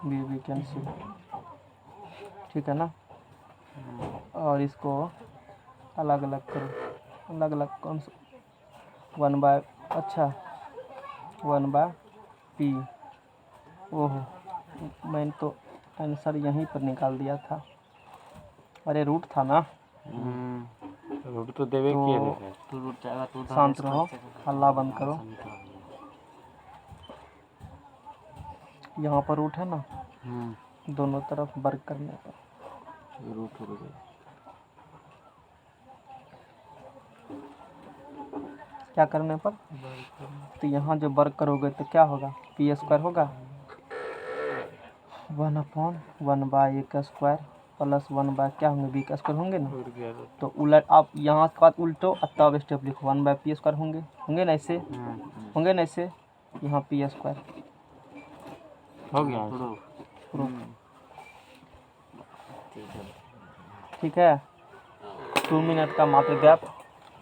बी कैंसिल, ठीक है ना। और इसको अलग अलग करो, अलग अलग कौन सा 1 बाय, अच्छा 1 बाय पी। ओहो, मैंने तो आंसर यहीं पर निकाल दिया था, अरे रूट था ना। रूट तो देवे किए थे सर। तू रुक जाएगा, तू उधर शांत रेस्ट रहो, करते करते हल्ला बंद आंसर करो। निकाल लिया। यहाँ पर रूट है ना, हम्म, दोनों तरफ वर्क करने पर। रूट हो गया। क्या करने पर? तो यहाँ जो वर्क करोगे तो क्या होगा, पी स्क्वायर होगा 1/1 बाय ए का स्क्वायर प्लस 1 बाय क्या होंगे, बी का स्क्वायर होंगे ना। उड़ गया रूट। तो उलट आप यहाँ के बाद उल्टो तब स्टेप लिखो, 1 बाय पी स्क्वायर होंगे, होंगे ना ऐसे, होंगे ना ऐसे, यहाँ पी स्क्वायर हो गया आंसर। प्रूफ। ठीक है, 2 मिनट का मात्र गैप।